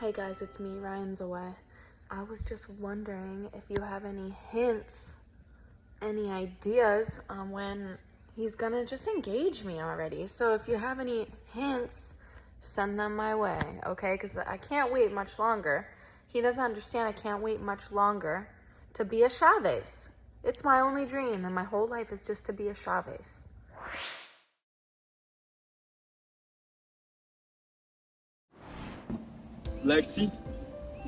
Hey guys, it's me, Ryan's away. I was just wondering if you have any hints, any ideas on when he's gonna just engage me already. So if you have any hints, send them my way, okay? Because I can't wait much longer. He doesn't understand I can't wait much longer to be a Chavez. It's my only dream, and my whole life is just to be a Chavez. Lexi,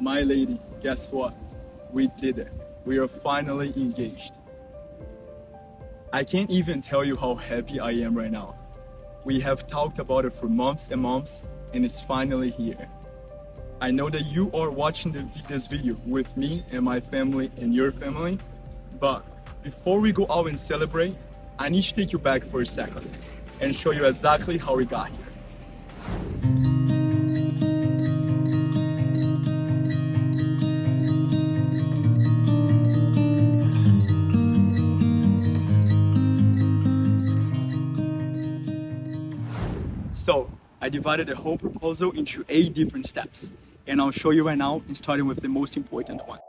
my lady, guess what? We did it. We are finally engaged. I can't even tell you how happy I am right now. We have talked about it for months and months, and it's finally here. I know that you are watching this video with me and my family and your family, but before we go out and celebrate, I need to take you back for a second and show you exactly how we got here. So, I divided the whole proposal into 8 different steps, and I'll show you right now, starting with the most important one.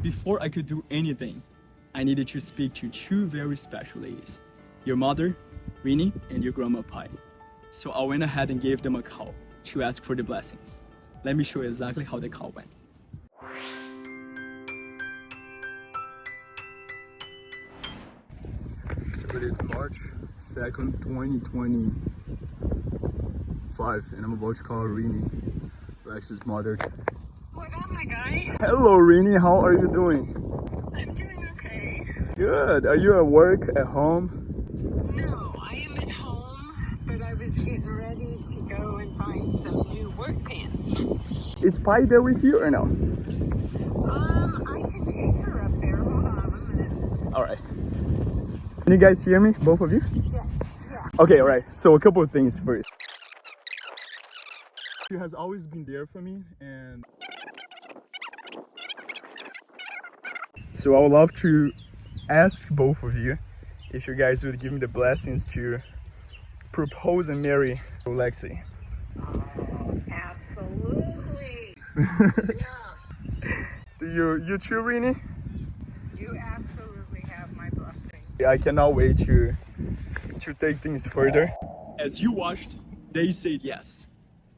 Before I could do anything, I needed to speak to 2 very special ladies, your mother, Rini, and your grandma, Pai. So I went ahead and gave them a call to ask for the blessings. Let me show you exactly how the call went. So it is March 2nd, 2025, and I'm about to call Rini, Lexi's mother. What up, my guy? Hello, Rini. How are you doing? I'm doing okay. Good. Are you at work, at home? No, I am at home, but I was getting ready to go and find some new work pants. Is Pai there with you or no? I can take her up there. Hold on a minute. All right. Can you guys hear me, both of you? Yeah. Okay, all right. So a couple of things first. She has always been there for me, and so I would love to ask both of you if you guys would give me the blessings to propose and marry Lexi. Absolutely. Yeah. Do you too, Rini? You absolutely have my blessing. I cannot wait to take things further. As you watched, they said yes.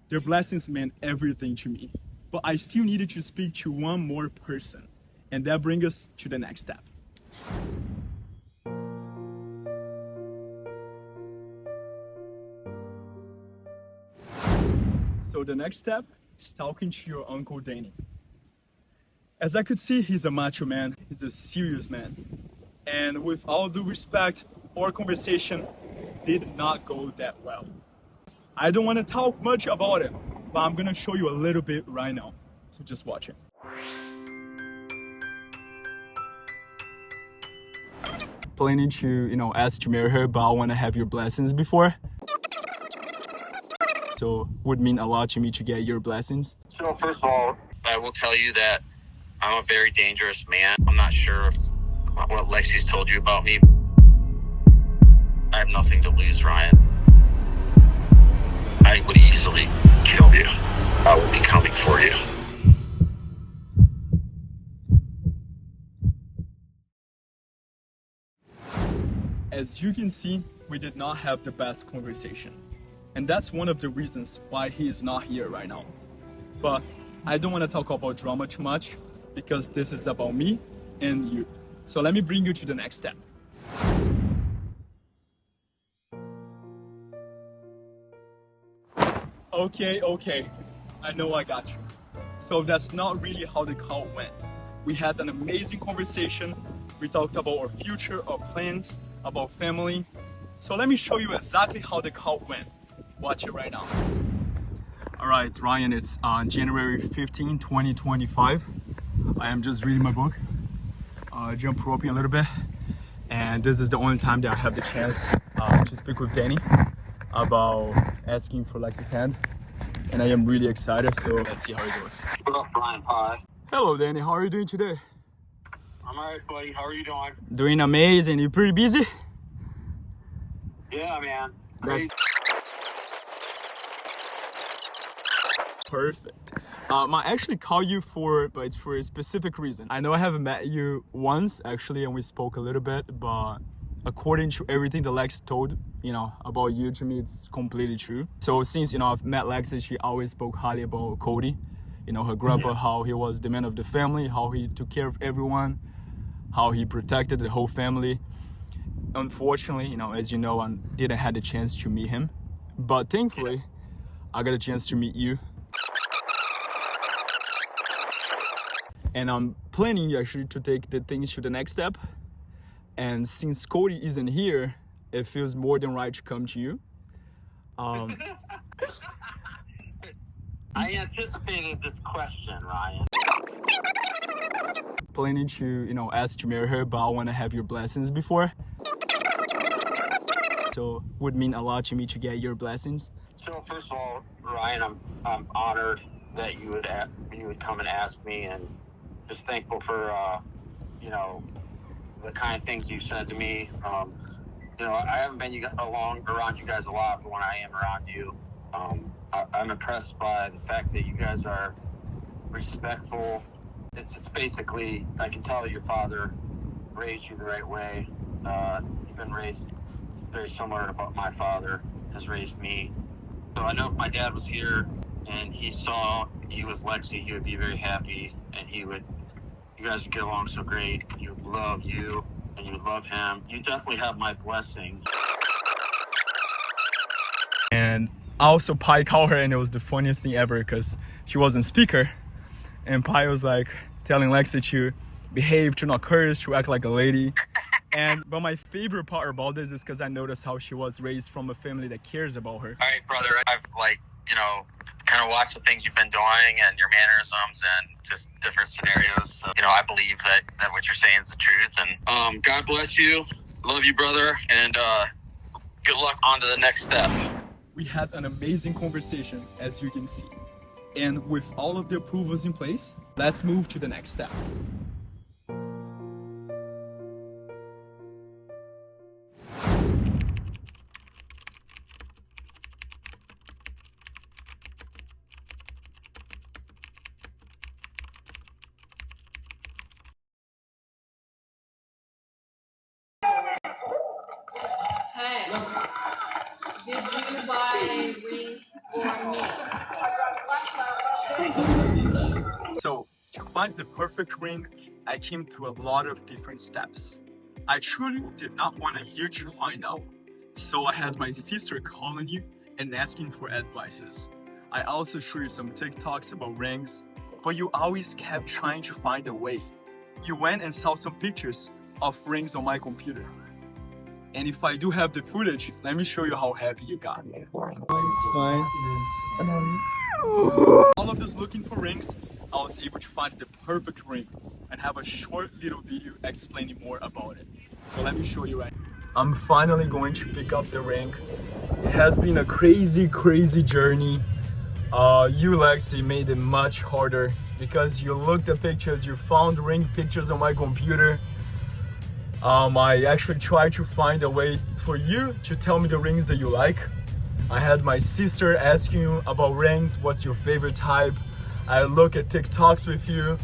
Their blessings meant everything to me. But I still needed to speak to one more person. And that brings us to the next step. So the next step is talking to your Uncle Danny. As I could see, he's a macho man, he's a serious man. And with all due respect, our conversation did not go that well. I don't want to talk much about it, but I'm gonna show you a little bit right now. So just watch it. Planning to, ask to marry her, but I want to have your blessings before. So would mean a lot to me to get your blessings. So first of all, I will tell you that I'm a very dangerous man. I'm not sure if what Lexi's told you about me. I have nothing to lose, Ryan. I would easily kill you. I will be coming for you. As you can see, we did not have the best conversation. And that's one of the reasons why he is not here right now. But I don't want to talk about drama too much because this is about me and you. So let me bring you to the next step. Okay. I know I got you. So that's not really how the call went. We had an amazing conversation. We talked about our future, our plans, about family. So let me show you exactly how the call went. Watch it right now. All right, it's Ryan. It's on January 15, 2025. I am just reading my book, jump roping a little bit. And this is the only time that I have the chance to speak with Danny about asking for Lexi's hand. And I am really excited, so let's see how it goes. What up, Ryan Pie? Hello, Danny. How are you doing today? I'm alright, buddy. How are you doing? Doing amazing. You pretty busy? Yeah, man. That's perfect. I actually call you but it's for a specific reason. I know I haven't met you once actually, and we spoke a little bit, but according to everything that Lex told, about you to me, it's completely true. So since, I've met Lexi, she always spoke highly about Cody, her grandpa, how he was the man of the family, how he took care of everyone, how he protected the whole family. Unfortunately, as you know, I didn't have the chance to meet him, but thankfully, I got a chance to meet you. And I'm planning actually to take the things to the next step. And since Cody isn't here, it feels more than right to come to you. I anticipated this question, Ryan. Planning to, ask to marry her, but I want to have your blessings before. So would mean a lot to me to get your blessings. So first of all, Ryan, I'm honored that you would come and ask me, and just thankful for the kind of things you said to me. I haven't been around you guys a lot, but when I am around you, I'm impressed by the fact that you guys are respectful. It's basically, I can tell that your father raised you the right way. You've been raised very similar to what my father has raised me. So I know if my dad was here and he saw you with Lexi, he would be very happy, and you guys would get along so great. You would love you, and you would love him. You definitely have my blessing. And also Pi called her, and it was the funniest thing ever because she wasn't speaker, and Pi was like telling Lexi to behave, to not curse, to act like a lady. But my favorite part about this is because I noticed how she was raised from a family that cares about her. All right, brother. I've kind of watched the things you've been doing and your mannerisms and just different scenarios. So, I believe that what you're saying is the truth. And God bless you. Love you, brother. And good luck on to the next step. We had an amazing conversation, as you can see. And with all of the approvals in place, let's move to the next step. Hey, did you buy a ring for me? So, to find the perfect ring, I came through a lot of different steps. I truly did not want you to find out, so I had my sister calling you and asking for advices. I also showed you some TikToks about rings, but you always kept trying to find a way. You went and saw some pictures of rings on my computer. And if I do have the footage, let me show you how happy you got. It's fine. All of this looking for rings, I was able to find the perfect ring and have a short little video explaining more about it. So let me show you right now. I'm finally going to pick up the ring. It has been a crazy journey. You, Lexi, made it much harder because you looked at pictures, you found ring pictures on my computer. I actually tried to find a way for you to tell me the rings that you like. I had my sister asking you about rings, what's your favorite type. I look at TikToks with you.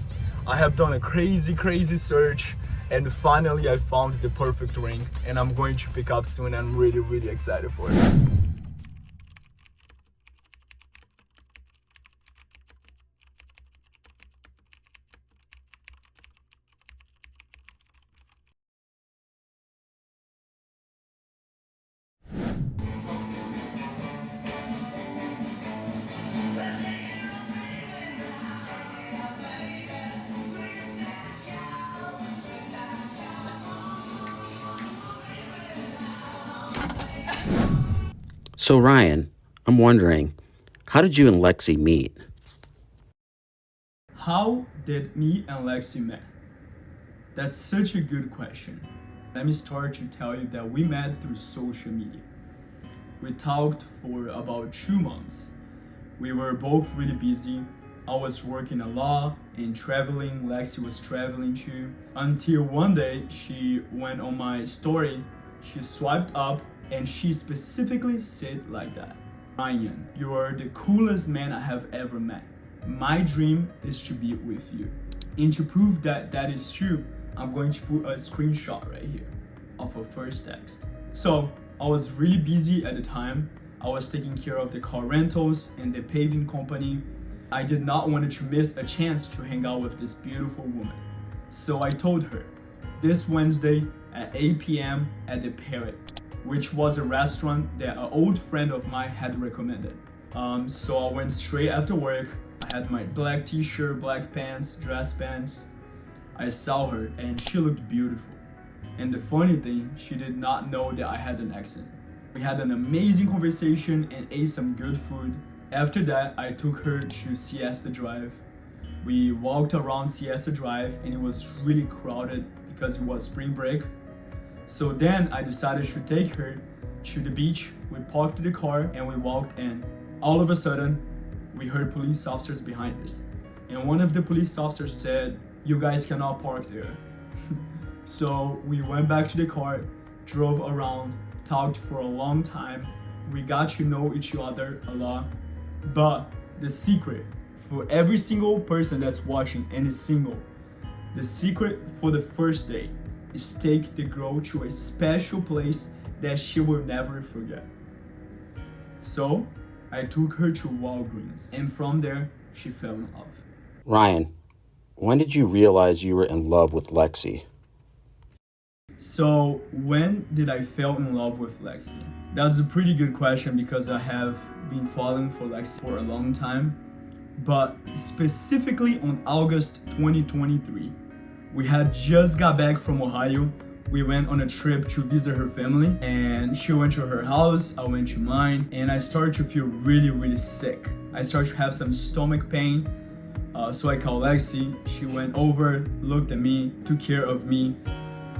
I have done a crazy search, and finally I found the perfect ring, and I'm going to pick up soon. I'm really excited for it. So Ryan, I'm wondering, how did you and Lexi meet? How did me and Lexi met? That's such a good question. Let me start to tell you that we met through social media. We talked for about 2 months. We were both really busy. I was working a lot and traveling. Lexi was traveling too. Until one day she went on my story. She swiped up And she specifically said like that. Ryan, you are the coolest man I have ever met. My dream is to be with you. And to prove that that is true, I'm going to put a screenshot right here of a first text. So I was really busy at the time. I was taking care of the car rentals and the paving company. I did not want to miss a chance to hang out with this beautiful woman. So I told her, this Wednesday at 8 p.m. at the Parrot, which was a restaurant that an old friend of mine had recommended. So I went straight after work. I had my black t-shirt, black pants, dress pants. I saw her and she looked beautiful. And the funny thing, she did not know that I had an accent. We had an amazing conversation and ate some good food. After that, I took her to Siesta Drive. We walked around Siesta Drive and it was really crowded because it was spring break. So then I decided to take her to the beach. We parked the car and we walked in. All of a sudden, we heard police officers behind us. And one of the police officers said, "You guys cannot park there." So we went back to the car, drove around, talked for a long time. We got to know each other a lot. But the secret for every single person that's watching and is single, the secret for the first date is take the girl to a special place that she will never forget. So I took her to Walgreens, and from there she fell in love. Ryan, when did you realize you were in love with Lexi? So when did I fall in love with Lexi? That's a pretty good question because I have been falling for Lexi for a long time. But specifically on August 2023, we had just got back from Ohio. We went on a trip to visit her family and she went to her house, I went to mine, and I started to feel really, really sick. I started to have some stomach pain. So I called Lexi, she went over, looked at me, took care of me,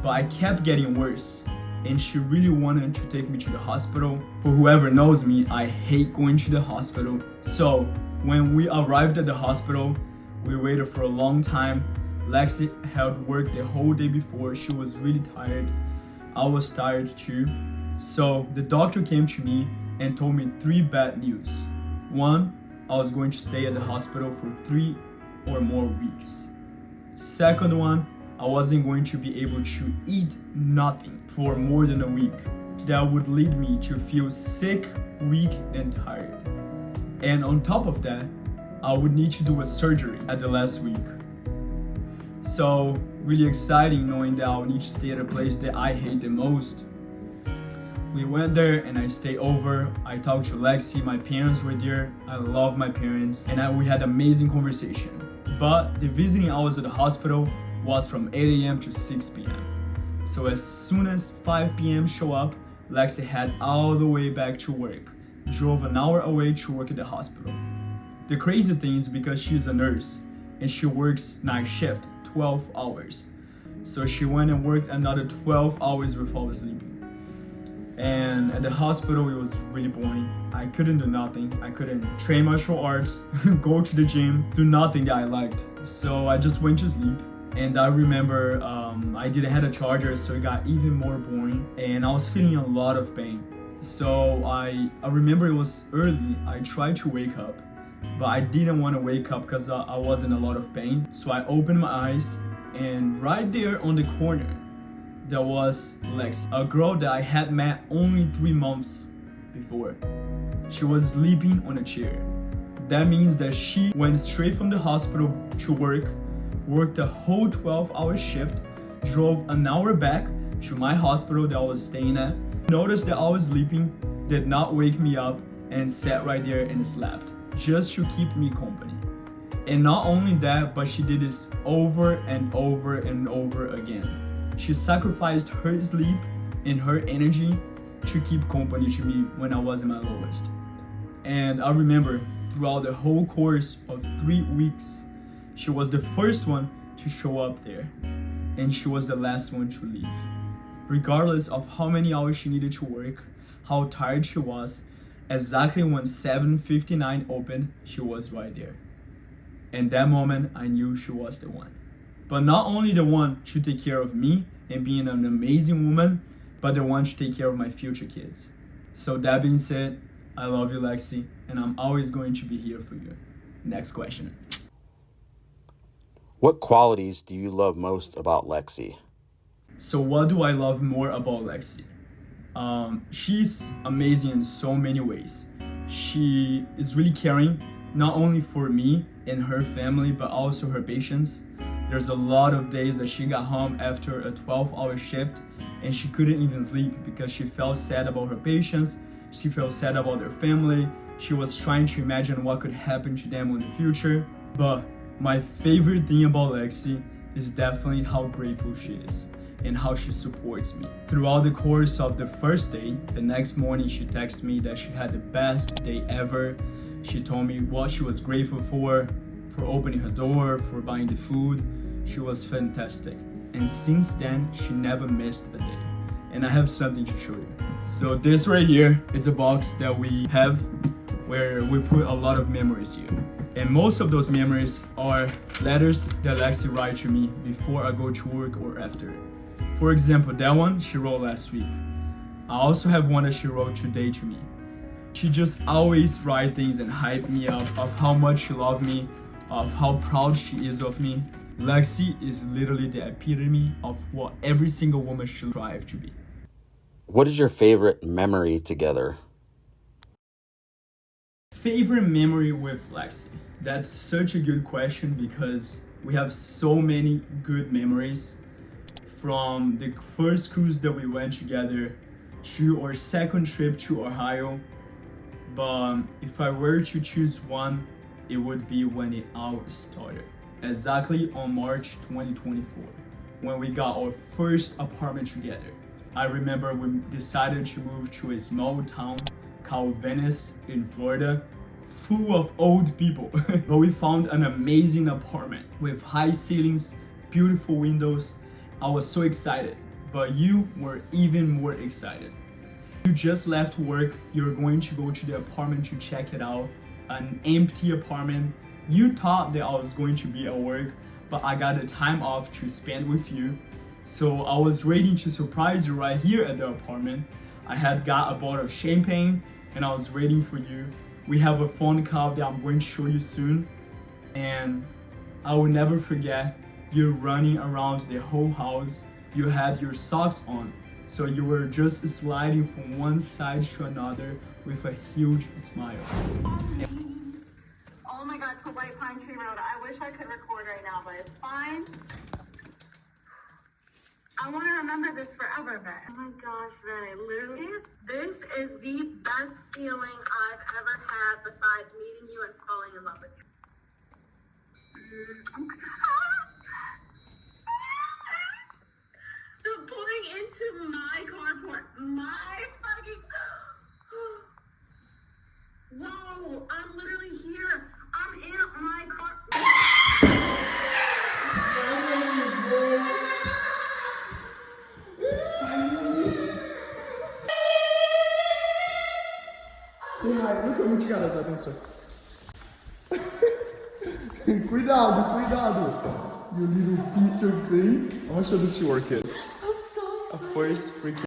but I kept getting worse. And she really wanted to take me to the hospital. For whoever knows me, I hate going to the hospital. So when we arrived at the hospital, we waited for a long time. Lexi had worked the whole day before. She was really tired. I was tired too. So the doctor came to me and told me 3 bad news. 1, I was going to stay at the hospital for 3 or more weeks. Second one, I wasn't going to be able to eat nothing for more than a week. That would lead me to feel sick, weak, and tired. And on top of that, I would need to do a surgery at the last week. So really exciting knowing that I'll need to stay at a place that I hate the most. We went there and I stayed over. I talked to Lexi, my parents were there. I love my parents and we had amazing conversation. But the visiting hours at the hospital was from 8 a.m. to 6 p.m. So as soon as 5 p.m. show up, Lexi head all the way back to work. Drove an hour away to work at the hospital. The crazy thing is because she's a nurse and she works night shift, 12 hours. So she went and worked another 12 hours without sleeping. And at the hospital, it was really boring. I couldn't do nothing. I couldn't train martial arts, go to the gym, do nothing that I liked. So I just went to sleep. And I remember I didn't have a charger, so it got even more boring. And I was feeling a lot of pain. So I remember it was early. I tried to wake up, but I didn't want to wake up because I was in a lot of pain. So I opened my eyes, and right there on the corner, there was Lexi, a girl that I had met only 3 months before. She was sleeping on a chair. That means that she went straight from the hospital to work, worked a whole 12-hour shift, drove an hour back to my hospital that I was staying at, noticed that I was sleeping, did not wake me up, and sat right there and slept, just to keep me company. And not only that, but she did this over and over and over again. She sacrificed her sleep and her energy to keep company to me when I was in my lowest. And I remember throughout the whole course of 3 weeks, she was the first one to show up there, and she was the last one to leave. Regardless of how many hours she needed to work, how tired she was, exactly when 7:59 opened, she was right there. And that moment, I knew she was the one. But not only the one to take care of me and being an amazing woman, but I want to take care of my future kids. So that being said, I love you, Lexi, and I'm always going to be here for you. Next question. What qualities do you love most about Lexi? So what do I love more about Lexi? She's amazing in so many ways. She is really caring, not only for me and her family, but also her patients. There's a lot of days that she got home after a 12-hour shift and she couldn't even sleep because she felt sad about her patients, she felt sad about their family, she was trying to imagine what could happen to them in the future. But my favorite thing about Lexi is definitely how grateful she is and how she supports me. Throughout the course of the first day, the next morning she texted me that she had the best day ever. She told me what she was grateful for opening her door, for buying the food. She was fantastic. And since then, she never missed a day. And I have something to show you. So this right here, it's a box that we have where we put a lot of memories here. And most of those memories are letters that Lexi writes to me before I go to work or after. For example, that one she wrote last week. I also have one that she wrote today to me. She just always writes things and hype me up of how much she loves me, of how proud she is of me. Lexi is literally the epitome of what every single woman should strive to be. What is your favorite memory together? Favorite memory with Lexi? That's such a good question because we have so many good memories. From the first cruise that we went together to our second trip to Ohio. But if I were to choose one, it would be when it all started. Exactly on March 2024, when we got our first apartment together. I remember we decided to move to a small town called Venice in Florida, full of old people. But we found an amazing apartment with high ceilings, beautiful windows. I was so excited, but you were even more excited. You just left work, you're going to go to the apartment to check it out, an empty apartment. You thought that I was going to be at work, but I got the time off to spend with you. So I was waiting to surprise you right here at the apartment. I had got a bottle of champagne and I was waiting for you. We have a phone call that I'm going to show you soon. And I will never forget you running around the whole house. You had your socks on, so you were just sliding from one side to another with a huge smile. Oh my God, to White Pine Tree Road. I wish I could record right now, but it's fine. I want to remember this forever, Ray. Oh my gosh, Ray, literally, this is the best feeling I've ever had besides meeting you and falling in love with you. The pulling into my carport, my fucking... Whoa, I'm literally here. I'm in my car. Say hi, nunca muito engraçado, atenção. Cuidado, cuidado. You little piece of thing. I want to show this to our kids. I'm so excited. A first freaking.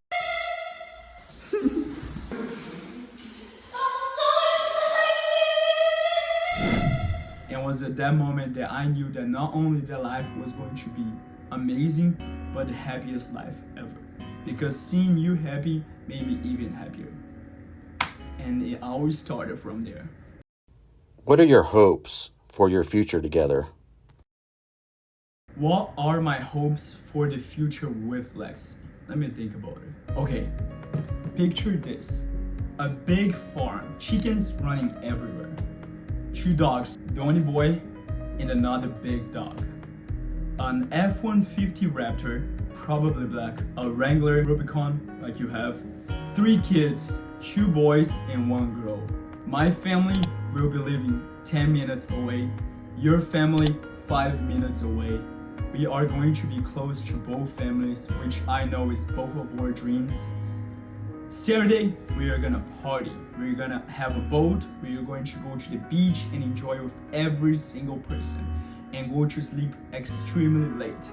And it was at that moment that I knew that not only that life was going to be amazing, but the happiest life ever. Because seeing you happy made me even happier. And it always started from there. What are your hopes for your future together? What are my hopes for the future with Lex? Let me think about it. Okay, picture this. A big farm, chickens running everywhere. 2 dogs, the only boy and another big dog. An F-150 Raptor, probably black. A Wrangler Rubicon, like you have. 3 kids, 2 boys and 1 girl. My family will be living 10 minutes away. Your family 5 minutes away. We are going to be close to both families, which I know is both of our dreams. Saturday, we are gonna party. We're gonna have a boat. We are going to go to the beach and enjoy with every single person and go to sleep extremely late.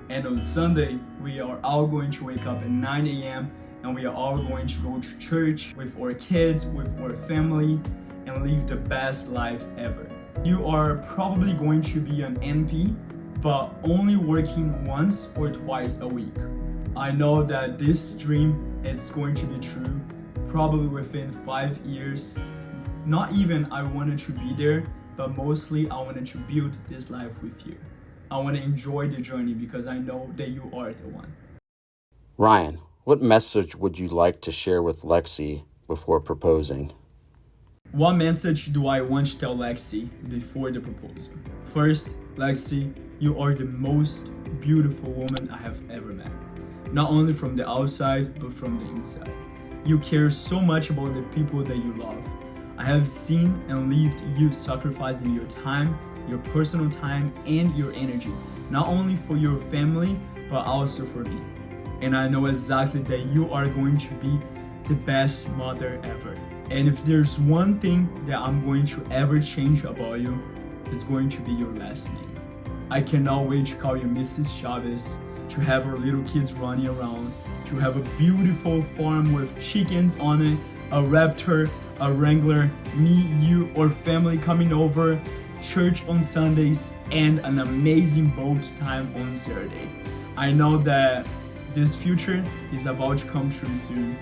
And on Sunday, we are all going to wake up at 9 a.m. and we are all going to go to church with our kids, with our family, and live the best life ever. You are probably going to be an NP, but only working once or twice a week. I know that this dream is going to be true probably within 5 years. Not even I wanted to be there, but mostly I wanted to build this life with you. I want to enjoy the journey because I know that you are the one. Ryan, what message would you like to share with Lexi before proposing? What message do I want to tell Lexi before the proposal? First, Lexi, you are the most beautiful woman I have ever met. Not only from the outside, but from the inside. You care so much about the people that you love. I have seen and lived you sacrificing your time, your personal time, and your energy, not only for your family, but also for me. And I know exactly that you are going to be the best mother ever. And if there's one thing that I'm going to ever change about you, it's going to be your last name. I cannot wait to call you Mrs. Chavez, to have our little kids running around, to have a beautiful farm with chickens on it, a raptor, a wrangler, me, you, or family coming over, church on Sundays, and an amazing boat time on Saturday. I know that this future is about to come true soon,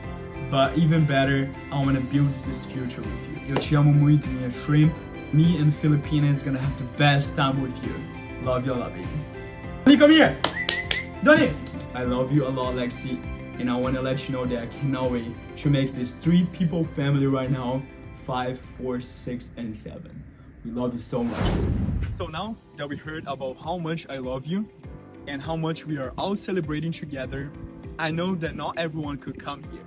but even better, I want to build this future with you. Eu te amo muito, minha shrimp. Me and Filipina is gonna have the best time with you. Love you a lot, baby. Donnie, come here! Donnie! I love you a lot, Lexi. And I want to let you know that I cannot wait to make this 3-people family right now, 5, 4, 6, and 7. We love you so much. So now that we heard about how much I love you and how much we are all celebrating together, I know that not everyone could come here.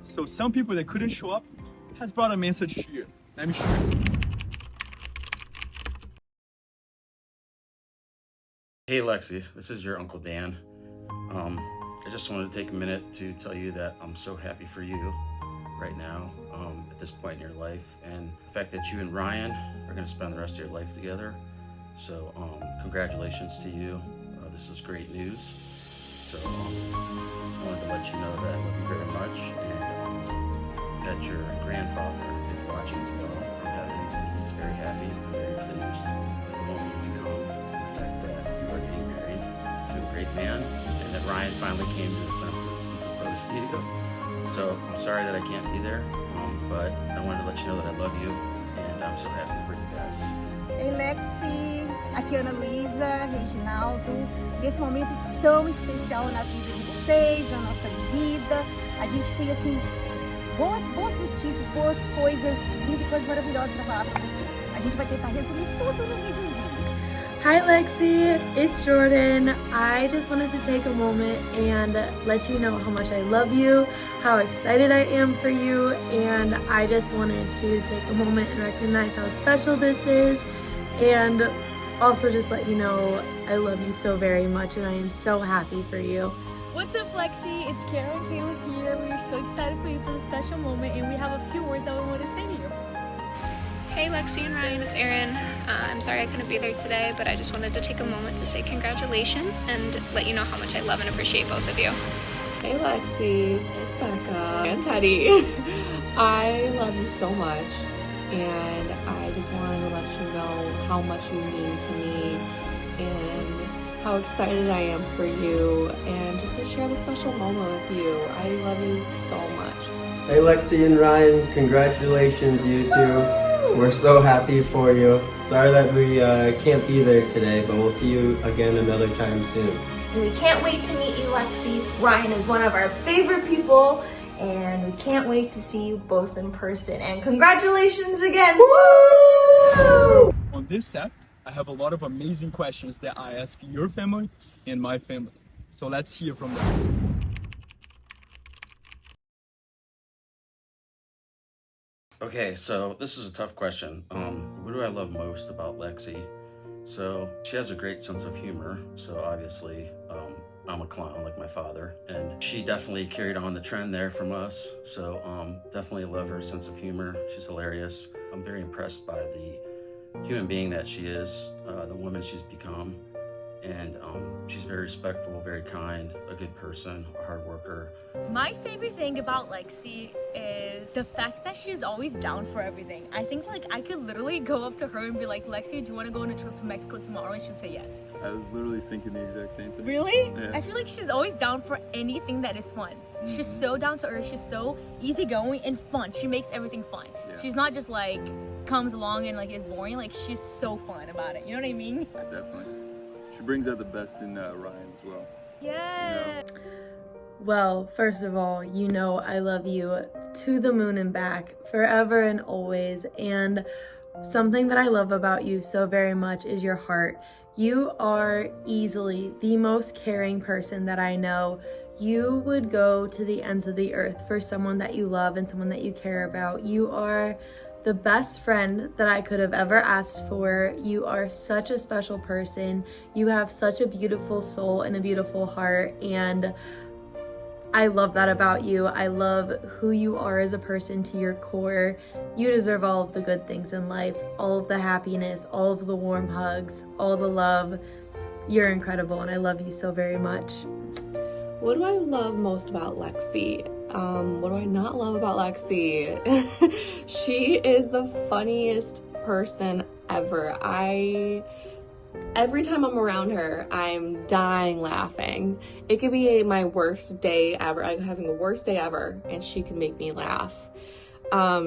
So some people that couldn't show up has brought a message to you. Let me show you. Hey Lexi, this is your Uncle Dan. I just wanted to take a minute to tell you that I'm so happy for you right now at this point in your life, and the fact that you and Ryan are going to spend the rest of your life together. So congratulations to you. This is great news. So I wanted to let you know that I love you very much, and that your grandfather is watching as well from heaven, and he's very happy and very pleased with the woman you become, and the fact that you are getting married to a great man, and that Ryan finally came to his senses and proposed to you. So I'm sorry that I can't be there, but I wanted to let you know that I love you, and I'm so happy for you guys. Ei, Lexi, aqui é Ana Luísa, Reginaldo, nesse momento tão especial na vida de vocês, na nossa vida. A gente tem, assim, boas notícias, boas coisas, muitas coisas maravilhosas para falar para você. A gente vai tentar resumir tudo no videozinho. Hi Lexi, it's Jordan. I just wanted to take a moment and let you know how much I love you, how excited I am for you, and I just wanted to take a moment and recognize how special this is, and also just let you know I love you so very much and I am so happy for you. What's up, Lexi? It's Kara and Caleb here. We are so excited for you for this special moment, and we have a few words that we want to say to you. Hey Lexi and Ryan, it's Erin. I'm sorry I couldn't be there today, but I just wanted to take a moment to say congratulations and let you know how much I love and appreciate both of you. Hey Lexi, it's Becca and Teddy. I love you so much, and I just wanted to let you know how much you mean to me and how excited I am for you, and just to share this special moment with you. I love you so much. Hey Lexi and Ryan, congratulations you two. We're so happy for you. Sorry that we can't be there today, but we'll see you again another time soon. And we can't wait to meet you, Lexi. Ryan is one of our favorite people, and we can't wait to see you both in person. And congratulations again! Woo! On this step, I have a lot of amazing questions that I ask your family and my family. So let's hear from them. Okay, so this is a tough question. What do I love most about Lexi? So she has a great sense of humor. So obviously, I'm a clown like my father, and she definitely carried on the trend there from us. So definitely love her sense of humor. She's hilarious. I'm very impressed by the human being that she is, the woman she's become, and she's very respectful, very kind, a good person, a hard worker. My favorite thing about Lexi is the fact that she's always down for everything. I think like I could literally go up to her and be like, Lexi, do you want to go on a trip to Mexico tomorrow? And she'd say yes. I was literally thinking the exact same thing. Really? Yeah. I feel like she's always down for anything that is fun. She's so down to earth, she's so easygoing and fun. She makes everything fun. Yeah. She's not just like comes along and like is boring, like she's so fun about it. You know what I mean? Definitely. She brings out the best in Ryan as well. Yeah. Well, first of all, you know I love you to the moon and back, forever and always. And something that I love about you so very much is your heart. You are easily the most caring person that I know. You would go to the ends of the earth for someone that you love and someone that you care about. You are the best friend that I could have ever asked for. You are such a special person. You have such a beautiful soul and a beautiful heart, and I love that about you. I love who you are as a person to your core. You deserve all of the good things in life, all of the happiness, all of the warm hugs, all the love. You're incredible, and I love you so very much. What do I love most about Lexi? What do I not love about Lexi? She is the funniest person ever. Every time I'm around her, I'm dying laughing. It could be my worst day ever. I'm having the worst day ever, and she can make me laugh.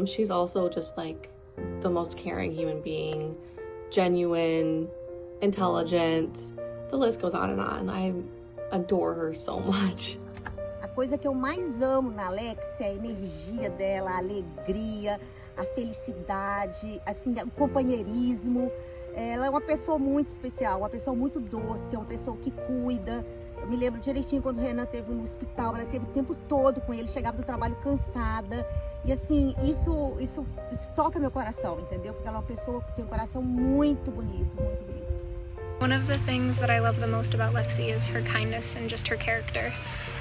She's also just like the most caring human being, genuine, intelligent. The list goes on and on. I adore her so much. A coisa que eu mais amo na Lexi é a energia dela, a alegria, a felicidade, assim, o companheirismo. Ela é uma pessoa muito especial, uma pessoa muito doce, uma pessoa que cuida. Eu me lembro direitinho quando o Renan esteve no hospital, ela teve o tempo todo com ele, chegava do trabalho cansada. E assim, isso toca meu coração, entendeu? Porque ela é uma pessoa que tem um coração muito bonito, muito bonito. One of the things that I love the most about Lexi is her kindness and just her character.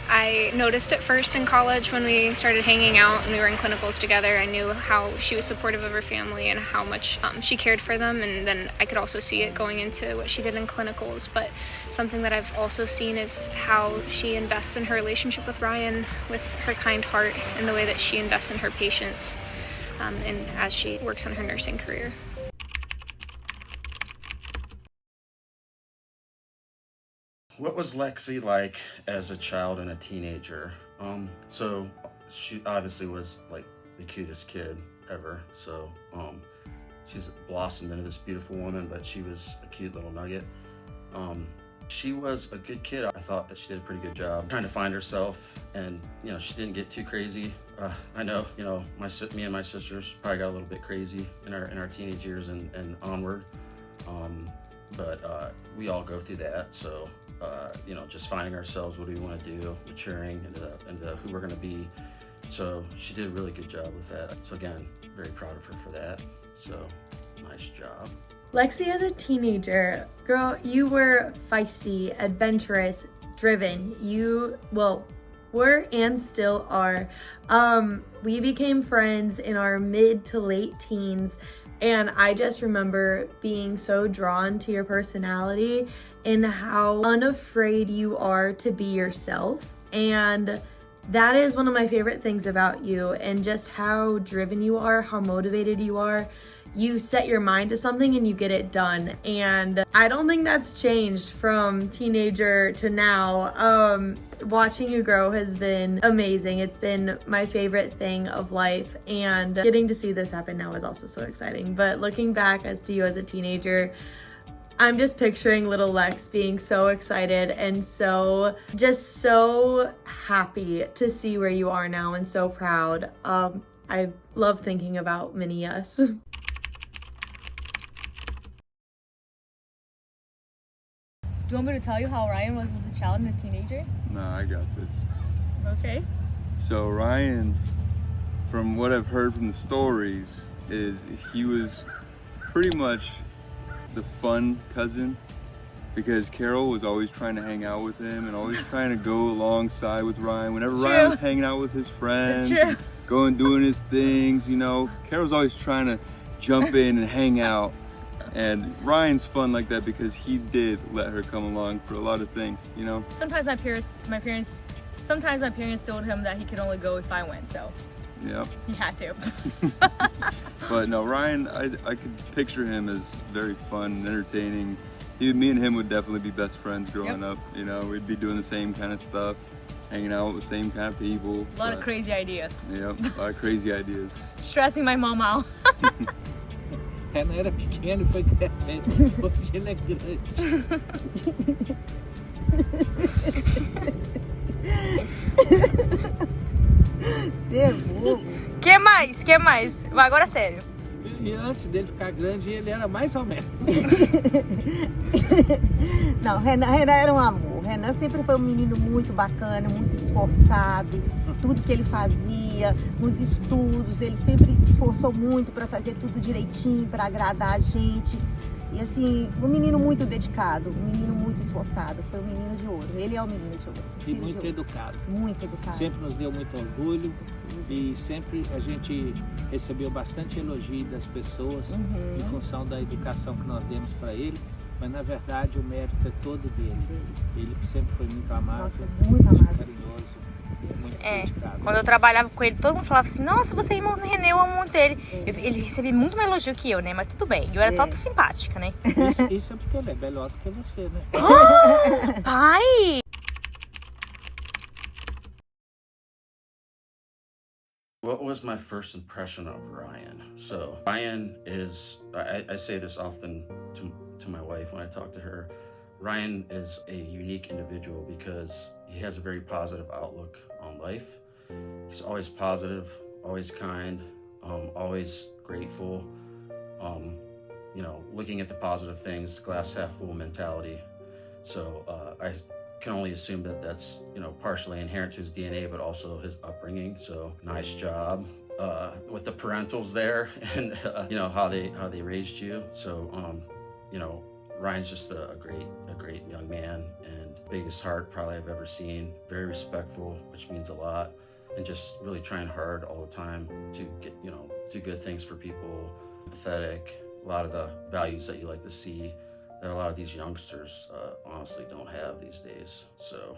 I noticed it first in college when we started hanging out and we were in clinicals together. I knew how she was supportive of her family and how much she cared for them, and then I could also see it going into what she did in clinicals. But something that I've also seen is how she invests in her relationship with Ryan, with her kind heart, and the way that she invests in her patients, and as she works on her nursing career. What was Lexi like as a child and a teenager? So she obviously was like the cutest kid ever. So she's blossomed into this beautiful woman, but she was a cute little nugget. She was a good kid. I thought that she did a pretty good job trying to find herself, and you know, she didn't get too crazy. I know, you know, me and my sisters probably got a little bit crazy in our teenage years and onward. But we all go through that. So you know, just finding ourselves, what do we want to do, maturing into who we're going to be. So she did a really good job with that. So again, very proud of her for that. So nice job. Lexi, as a teenager, girl, you were feisty, adventurous, driven. You, well, were and still are. We became friends in our mid to late teens, and I just remember being so drawn to your personality and how unafraid you are to be yourself. And that is one of my favorite things about you, and just how driven you are, how motivated you are. You set your mind to something and you get it done. And I don't think that's changed from teenager to now. Watching you grow has been amazing. It's been my favorite thing of life, and getting to see this happen now is also so exciting. But looking back as to you as a teenager, I'm just picturing little Lex being so excited and so happy to see where you are now, and so proud. I love thinking about mini us. Do you want me to tell you how Ryan was as a child and a teenager? No, I got this. Okay. So Ryan, from what I've heard from the stories, is he was pretty much the fun cousin, because Carol was always trying to hang out with him and always trying to go alongside with Ryan. Whenever Ryan was hanging out with his friends, and going doing his things, you know, Carol's always trying to jump in and hang out. And Ryan's fun like that because he did let her come along for a lot of things, you know? Sometimes my parents told him that he could only go if I went, so Yep. he had to. But no, Ryan, I could picture him as very fun and entertaining. Me and him would definitely be best friends growing up. You know, we'd be doing the same kind of stuff, hanging out with the same kind of people. A lot of crazy ideas. Yep, a lot of crazy ideas. Stressing my mom out. Renan era pequeno e foi crescendo. Hoje ele é grande. Você é bobo. Que mais? Que mais? Agora sério. E antes dele ficar grande, ele era mais ou menos. Não, Renan era um amor. Renan sempre foi um menino muito bacana, muito esforçado. Tudo que ele fazia, nos estudos, ele sempre esforçou muito para fazer tudo direitinho, para agradar a gente. E assim, um menino muito dedicado, um menino muito esforçado. Foi um menino de ouro. Ele é um menino de ouro. E muito educado. Muito educado. Sempre nos deu muito orgulho e sempre a gente recebeu bastante elogio das pessoas em função da educação que nós demos para ele. Mas na verdade o mérito é todo dele. Ele que sempre foi muito amável, muito carinhoso. Muito dedicado. Quando eu trabalhava com ele, todo mundo falava assim, nossa, você é irmão do René, eu amo muito ele. Ele recebia muito mais elogio que eu, né? Mas tudo bem, eu era toda simpática, né? Isso é porque ele é melhor do que você, né? Pai! What was my first impression of Ryan? So Ryan is, I say this often to my wife when I talk to her, Ryan is a unique individual because he has a very positive outlook on life. He's always positive, always kind, always grateful, you know, looking at the positive things, glass half full mentality. So I can only assume that that's, you know, partially inherent to his DNA, but also his upbringing. So nice job with the parentals there and you know, how they raised you. So you know, Ryan's just a great young man and biggest heart probably I've ever seen. Very respectful, which means a lot, and just really trying hard all the time to get, you know, do good things for people. Empathetic, a lot of the values that you like to see that a lot of these youngsters honestly don't have these days. So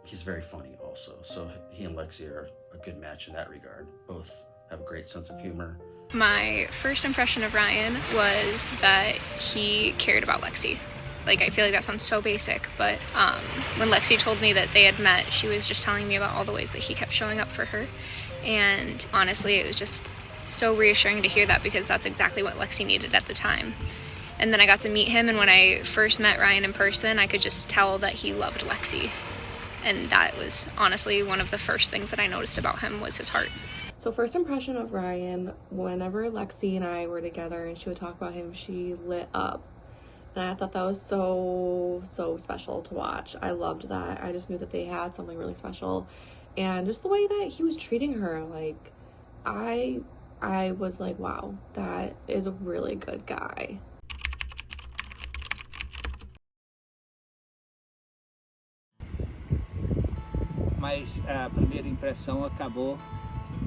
he's very funny also. So he and Lexi are a good match in that regard. Both have a great sense of humor. My first impression of Ryan was that he cared about Lexi. Like, I feel like that sounds so basic, but when Lexi told me that they had met, she was just telling me about all the ways that he kept showing up for her. And honestly, it was just so reassuring to hear that because that's exactly what Lexi needed at the time. And then I got to meet him, and when I first met Ryan in person, I could just tell that he loved Lexi. And that was honestly one of the first things that I noticed about him was his heart. So first impression of Ryan, whenever Lexi and I were together and she would talk about him, she lit up. And I thought that was so special to watch. I loved that. I just knew that they had something really special. And just the way that he was treating her, like, I was like, wow, that is a really good guy. Mas a primeira impressão acabou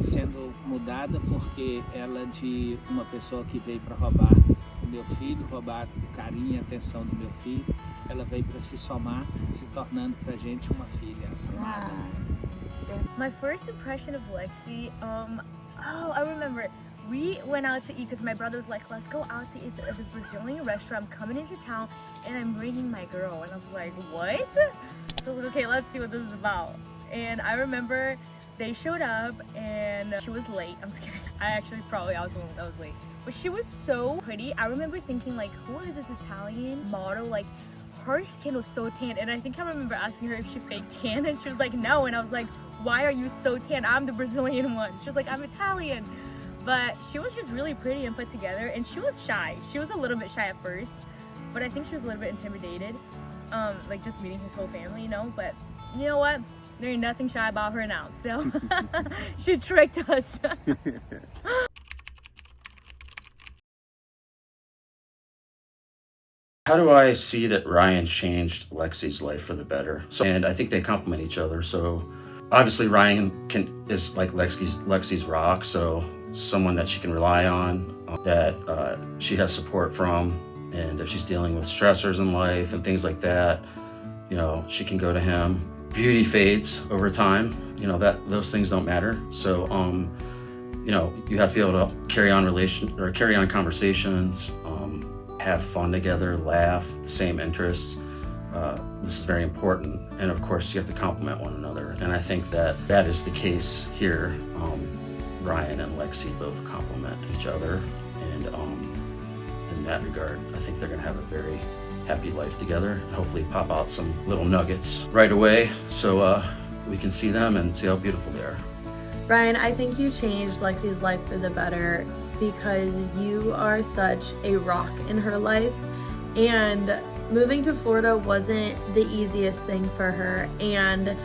sendo mudada porque ela de uma pessoa que veio para roubar o meu filho, roubar o carinho e a atenção do meu filho, ela veio para se somar, se tornando pra gente uma filha amada. My first impression of Lexi, I remember we went out to eat because my brother was like, let's go out to eat at this Brazilian restaurant. I'm coming into town and I'm bringing my girl. And I was like, what? So I was like, okay, let's see what this is about. And I remember they showed up and she was late. I'm just kidding. I was the one that was late. But she was so pretty. I remember thinking, like, who is this Italian model? Like, her skin was so tan. And I think I remember asking her if she faked tan, and she was like, no. And I was like, why are you so tan? I'm the Brazilian one. She was like, I'm Italian. But she was just really pretty and put together, and she was shy. She was a little bit shy at first, but I think she was a little bit intimidated, like just meeting his whole family, you know. But you know what? There ain't nothing shy about her now. So she tricked us. How do I see that Ryan changed Lexi's life for the better? And I think they complement each other. So obviously Ryan is like Lexi's rock, so someone that she can rely on, that she has support from, and if she's dealing with stressors in life and things like that, you know, she can go to him. Beauty fades over time, you know, that those things don't matter. So you know, you have to be able to carry on conversations, have fun together, laugh, same interests. This is very important. And of course, you have to complement one another. And I think that that is the case here. Ryan and Lexi both complement each other. And in that regard, I think they're gonna have a very happy life together. Hopefully pop out some little nuggets right away so we can see them and see how beautiful they are. Ryan, I think you changed Lexi's life for the better because you are such a rock in her life, and moving to Florida wasn't the easiest thing for her, and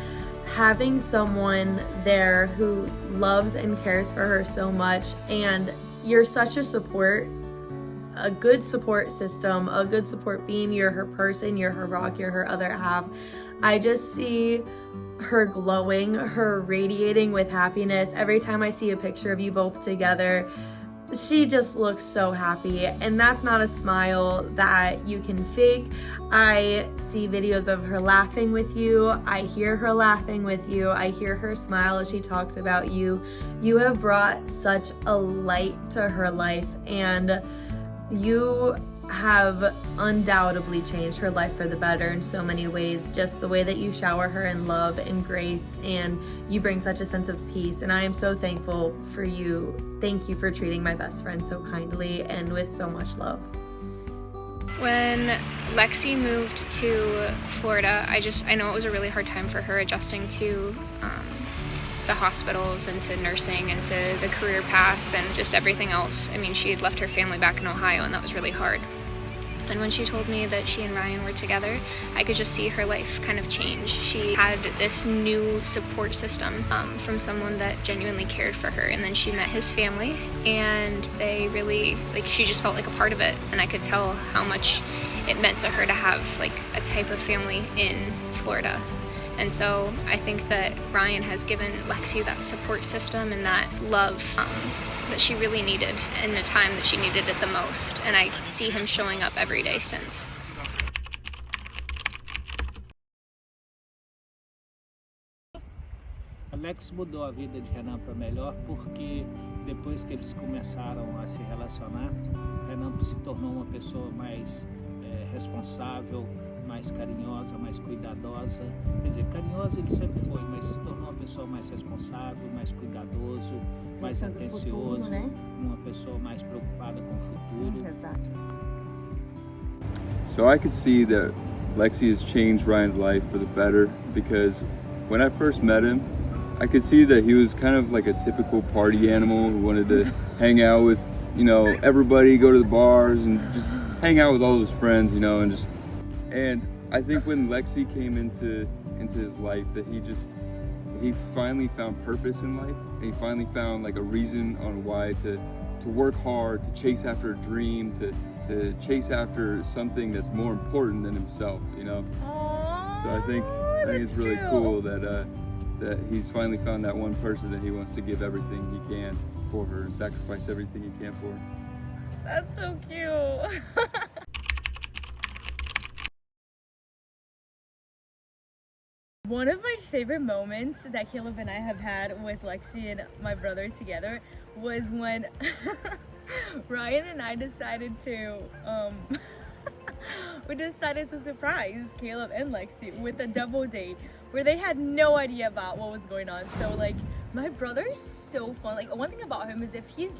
having someone there who loves and cares for her so much, and you're such a support, a good support system, a good support beam. You're her person, you're her rock, you're her other half. I just see her glowing, her radiating with happiness. Every time I see a picture of you both together, she just looks so happy, and that's not a smile that you can fake. I see videos of her laughing with you. I hear her laughing with you. I hear her smile as she talks about you. You have brought such a light to her life, and you have undoubtedly changed her life for the better in so many ways. Just the way that you shower her in love and grace, and you bring such a sense of peace, and I am so thankful for you. Thank you for treating my best friend so kindly and with so much love. When Lexi moved to Florida, I know it was a really hard time for her adjusting to the hospitals and to nursing and to the career path and just everything else. I mean, she had left her family back in Ohio, and that was really hard. And when she told me that she and Ryan were together, I could just see her life kind of change. She had this new support system from someone that genuinely cared for her. And then she met his family, and they really, she just felt like a part of it. And I could tell how much it meant to her to have a type of family in Florida. And so I think that Ryan has given Lexi that support system and that love that she really needed in the time that she needed it the most. And I see him showing up every day since. Alex mudou a vida de Renan para melhor porque depois que eles começaram a se relacionar, Renan se tornou uma pessoa mais responsável, mais carinhosa, mais cuidadosa. Quer dizer, carinhosa ele sempre foi, mas se tornou uma pessoa mais responsável, mais cuidadoso, mais atencioso, futuro, né? Uma pessoa mais preocupada com o futuro. Exato. So I could see that Lexi has changed Ryan's life for the better, because when I first met him, I could see that he was kind of like a typical party animal who wanted to hang out with, you know, everybody, go to the bars and just hang out with all his friends, you know, and I think when Lexi came into his life, that he finally found purpose in life, and he finally found a reason on why to work hard, to chase after a dream, to chase after something that's more important than himself, you know. Aww, so I think it's really cool that he's finally found that one person that he wants to give everything he can for her and sacrifice everything he can for her. That's so cute. One of my favorite moments that Caleb and I have had with Lexi and my brother together was when Ryan and I decided to surprise Caleb and Lexi with a double date where they had no idea about what was going on. So my brother is so fun. One thing about him is if he's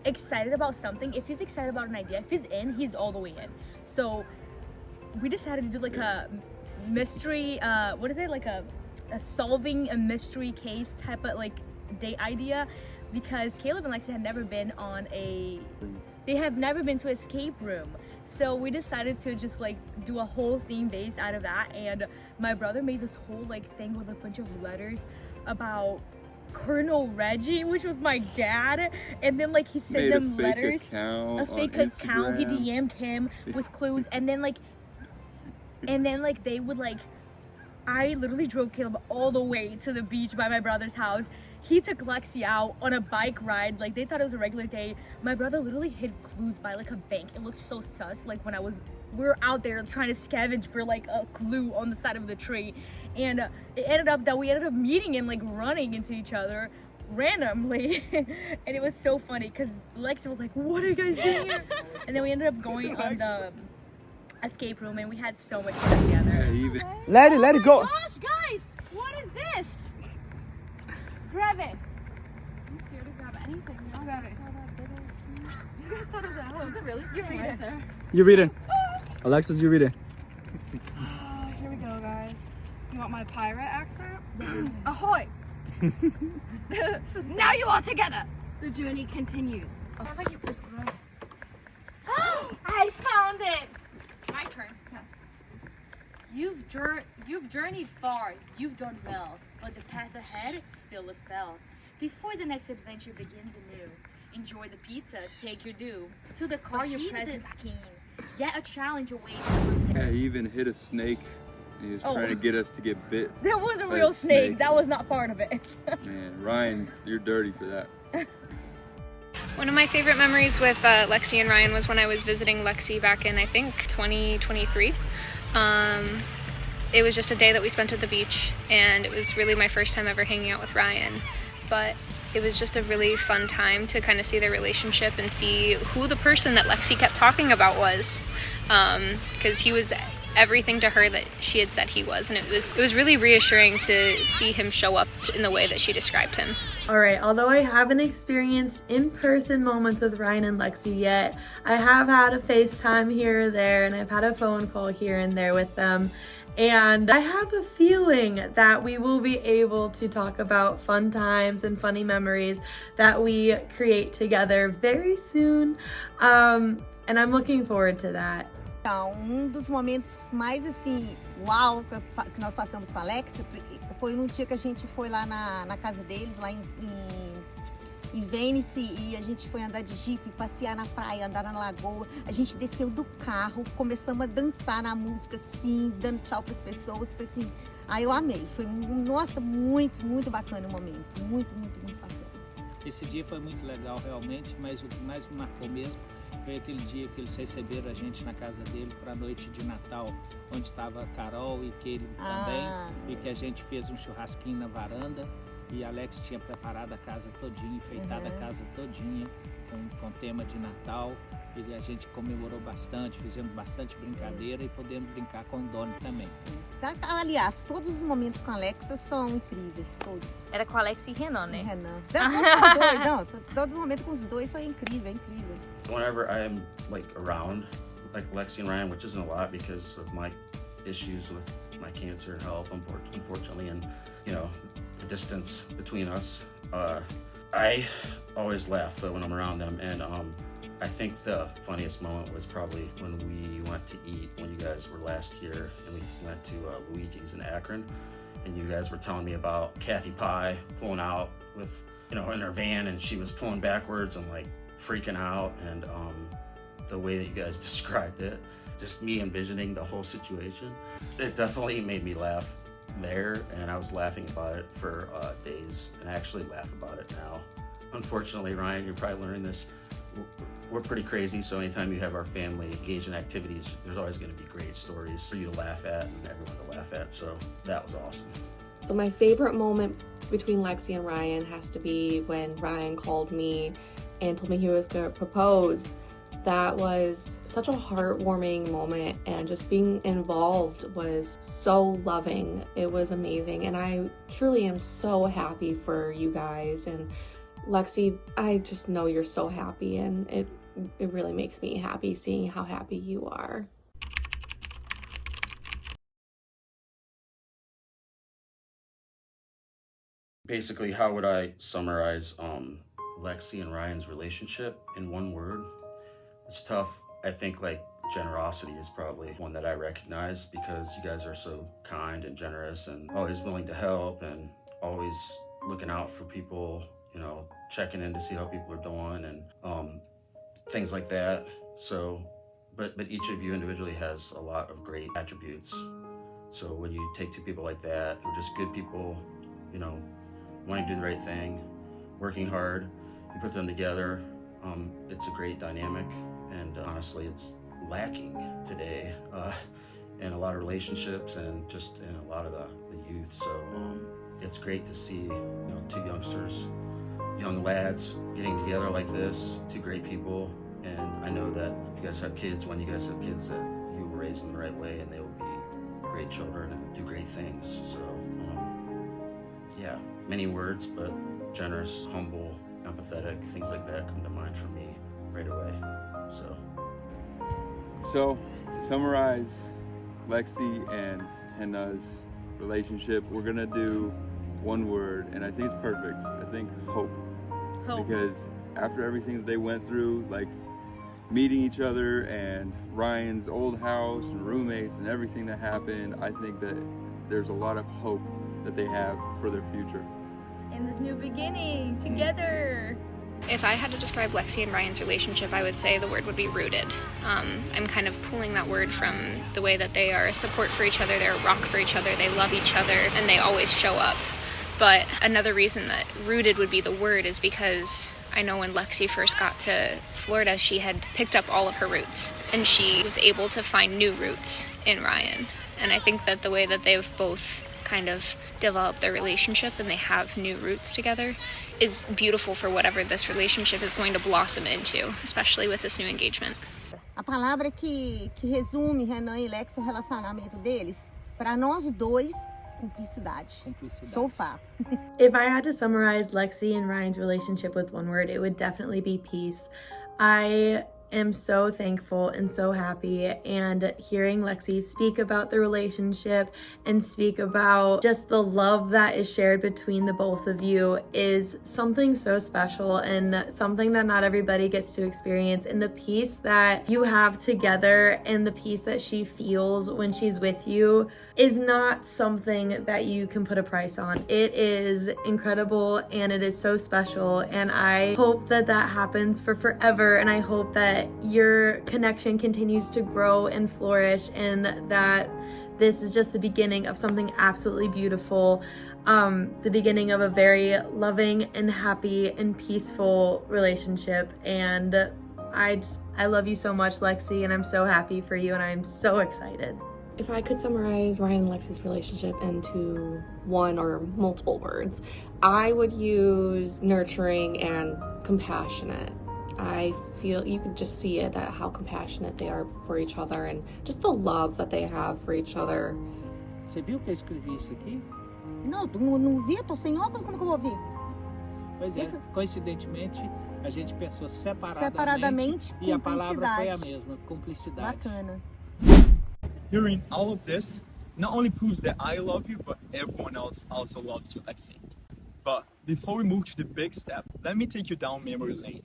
excited about something, if he's excited about an idea, if he's in, he's all the way in. So we decided to do a mystery, what is it, a solving a mystery case type of date idea, because Caleb and Lexi had never been they have never been to an escape room. So we decided to just do a whole theme based out of that, and my brother made this whole thing with a bunch of letters about Colonel Reggie, which was my dad, and then he sent them letters, a fake account. He DM'd him with clues, and then they would I literally drove Caleb all the way to the beach by my brother's house, he took Lexi out on a bike ride. Like, they thought it was a regular day. My brother literally hid clues by like a bank. It looked so sus. Like, when we were out there trying to scavenge for like a clue on the side of the tree, and it ended up that we ended up meeting and like running into each other randomly. And it was so funny because Lexi was like, what are you guys doing here? And then we ended up going on the escape room, and we had so much fun together. Let it go. Gosh, guys, what is this? Grab it. I'm scared to grab anything. Y'all Grab it. saw that big old snake. You guys thought it was a house. There's a really snake right there. You read it. Alexis, you read it. Here we go, guys. You want my pirate accent? Ahoy! Now you all together! The journey continues. I found it. My turn. Yes. You've journeyed far. You've done well, but the path ahead still a spell. Before the next adventure begins anew, enjoy the pizza. Take your due. To the car, your presence keen. Yet a challenge awaits. Yeah, he even hit a snake. And he was trying to get us to get bit. There was a by real snake. That was not part of it. Man, Ryan, you're dirty for that. One of my favorite memories with Lexi and Ryan was when I was visiting Lexi back in, I think, 2023. It was just a day that we spent at the beach, and it was really my first time ever hanging out with Ryan. But it was just a really fun time to kind of see their relationship and see who the person that Lexi kept talking about was. Because he was everything to her that she had said he was, and it was really reassuring to see him show up in the way that she described him. All right, although I haven't experienced in-person moments with Ryan and Lexi yet, I have had a FaceTime here or there, and I've had a phone call here and there with them. And I have a feeling that we will be able to talk about fun times and funny memories that we create together very soon. And I'm looking forward to that. Então, dos momentos mais assim, uau, que nós passamos com a Alex, foi num dia que a gente foi lá na casa deles, lá em Venice, e a gente foi andar de jipe, passear na praia, andar na lagoa. A gente desceu do carro, começamos a dançar na música, assim, dando tchau para as pessoas. Foi assim, eu amei. Foi, nossa, muito, muito bacana o momento. Muito, muito, muito bacana. Esse dia foi muito legal realmente, mas o que mais me marcou mesmo foi aquele dia que eles receberam a gente na casa dele para a noite de Natal, onde estava a Carol e Kelly também, e que a gente fez um churrasquinho na varanda, e a Alex tinha preparado a casa todinha, enfeitado a casa todinha com tema de Natal, e a gente comemorou bastante, fizemos bastante brincadeira e podemos brincar com o Doni também. Aliás, todos os momentos com a Alexa são incríveis, todos. Era com a Alex e Renan, né? Renan. Não, todo momento com os dois foi incrível, é incrível. Whenever I'm like around like Lexi and Ryan, which isn't a lot because of my issues with my cancer and health, unfortunately, and you know, the distance between us, I always laugh though when I'm around them. And I think the funniest moment was probably when we went to eat when you guys were last here, and we went to Luigi's in Akron, and you guys were telling me about Kathy Pye pulling out with, you know, in her van, and she was pulling backwards and like freaking out, and the way that you guys described it, just me envisioning the whole situation, it definitely made me laugh there, and I was laughing about it for days, and I actually laugh about it now. Unfortunately, Ryan, you're probably learning this, we're pretty crazy, so anytime you have our family engaged in activities, there's always going to be great stories for you to laugh at and everyone to laugh at, so that was awesome. So my favorite moment between Lexi and Ryan has to be when Ryan called me and told me he was going to propose. That was such a heartwarming moment, and just being involved was so loving. It was amazing, and I truly am so happy for you guys. And Lexi, I just know you're so happy, and it really makes me happy seeing how happy you are. Basically, how would I summarize Lexi and Ryan's relationship in one word? It's tough. I think like generosity is probably one that I recognize, because you guys are so kind and generous and always willing to help and always looking out for people, you know, checking in to see how people are doing and things like that. So, but each of you individually has a lot of great attributes. So when you take two people like that, who are just good people, you know, wanting to do the right thing, working hard. You put them together, it's a great dynamic, and honestly, it's lacking today in a lot of relationships and just in a lot of the youth. So it's great to see, two youngsters, young lads getting together like this, two great people. And I know that if you guys have kids, when you guys have kids, that you will raise them the right way and they will be great children and do great things. So yeah, many words, but generous, humble, empathetic, things like that come to mind for me right away. So to summarize Lexi and Henna's relationship, we're gonna do one word, and I think it's perfect. I think hope. Hope. Because after everything that they went through, like meeting each other and Ryan's old house and roommates and everything that happened, I think that there's a lot of hope that they have for their future. In this new beginning, together. If I had to describe Lexi and Ryan's relationship, I would say the word would be rooted. I'm kind of pulling that word from the way that they are a support for each other, they're a rock for each other, they love each other, and they always show up. But another reason that rooted would be the word is because I know when Lexi first got to Florida, she had picked up all of her roots, and she was able to find new roots in Ryan. And I think that the way that they've both kind of developed their relationship and they have new roots together is beautiful for whatever this relationship is going to blossom into, especially with this new engagement. A palavra que resume Renan e Lexi, o relacionamento deles, para nós dois, cumplicidade. So far. If I had to summarize Lexi and Ryan's relationship with one word, it would definitely be peace. I am so thankful and so happy, and hearing Lexi speak about the relationship and speak about just the love that is shared between the both of you is something so special and something that not everybody gets to experience. And the peace that you have together and the peace that she feels when she's with you is not something that you can put a price on. It is incredible and it is so special, and I hope that that happens for forever, and I hope that your connection continues to grow and flourish, and that this is just the beginning of something absolutely beautiful, the beginning of a very loving and happy and peaceful relationship. And I love you so much, Lexi, and I'm so happy for you, and I'm so excited. If I could summarize Ryan and Lexi's relationship into one or multiple words, I would use nurturing and compassionate. I feel you can just see it, that how compassionate they are for each other and just the love that they have for each other. Você viu que eu escrevi isso aqui? Não, não vi, tô sem óculos, como que eu vou ver? Pois é, coincidentemente a gente pensou separadamente Separadamente, e a palavra foi a cumplicidade. mesma, cumplicidade. Bacana. Hearing all of this not only proves that I love you, but everyone else also loves you, Lexi. But before we move to the big step, let me take you down memory lane.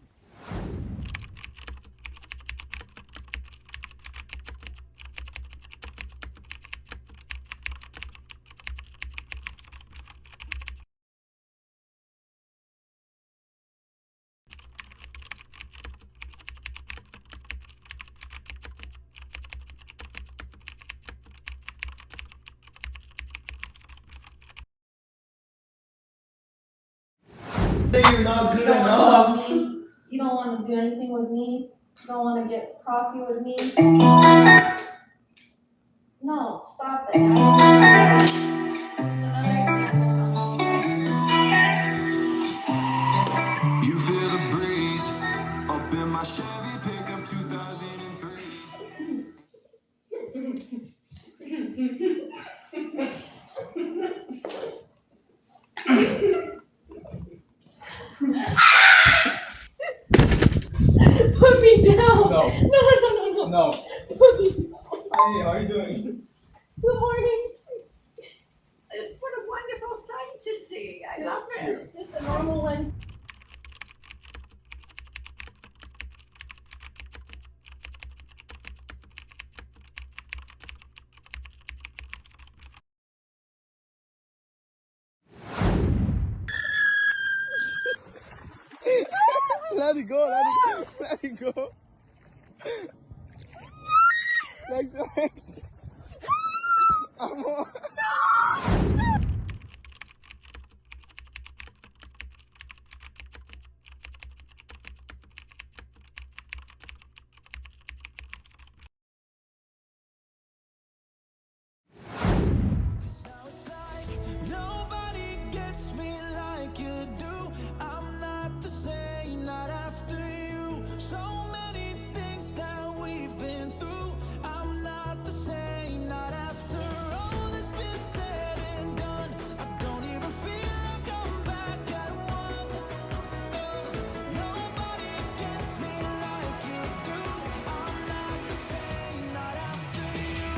You're not good enough. You don't want to do anything with me? You don't want to get coffee with me? No, stop it. You feel the breeze up in my Chevy pickup 2003. Put me down. No. No. No. Put me down. Hey, how are you doing? Good morning. It's what a wonderful sight to see. I love it. Just a normal one. Let it go, let it go. Lex. Amor. gets me like you do. I'm not the same, not after you. So many things that we've been through. I'm not the same, not after all that's been said and done. I don't even feel like I'm back at one. Nobody gets me like you do. I'm not the same, not after you.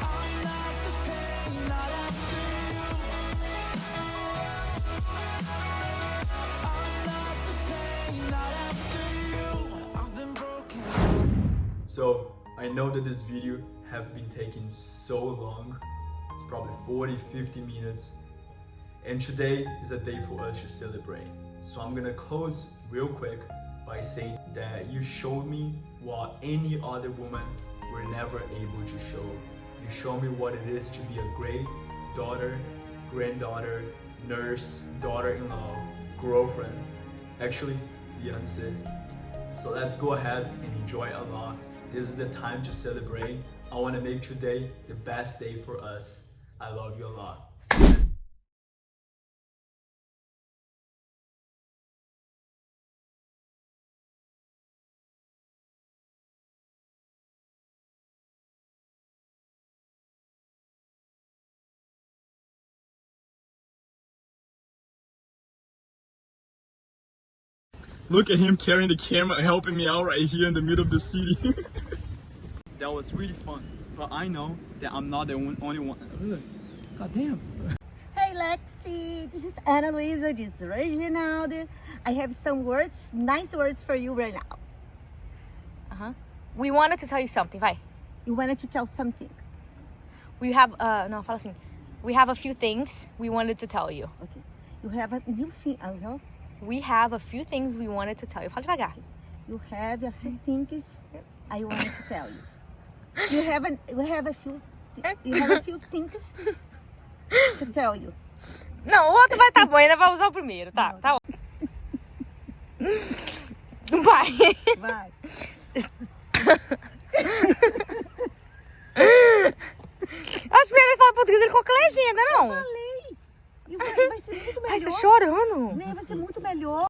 I'm not the same, not after you. I'm not the same, not after you. I've been broken. So I know that this video have been taking so long. It's probably 40-50 minutes. And today is a day for us to celebrate. So I'm gonna close real quick by saying that you showed me what any other woman were never able to show. You showed me what it is to be a great daughter, granddaughter, nurse, daughter-in-law, girlfriend, actually fiancé. So let's go ahead and enjoy a lot. This is the time to celebrate. I want to make today the best day for us. I love you a lot. Look at him carrying the camera, helping me out right here in the middle of the city. That was really fun, but I know that I'm not the only one. God damn. Hey Lexi, this is Ana Luisa, this is Reginaldo. I have some words, nice words for you right now. We wanted to tell you something, vai. You wanted to tell something. We have, não, fala assim. We have a few things we wanted to tell you. Okay. You have a new thing, We have a few things we wanted to tell you. Fala devagar. You have a few things I wanted to tell you. You have a few things to tell you. Não, o outro vai estar bom, ainda vai usar o primeiro, tá? Tá bom. Vai. Vai. Acho melhor ele falar português, ele coloca legenda, não? Eu falei. E vai ser muito melhor. Ai, você chorando? Vai ser muito melhor.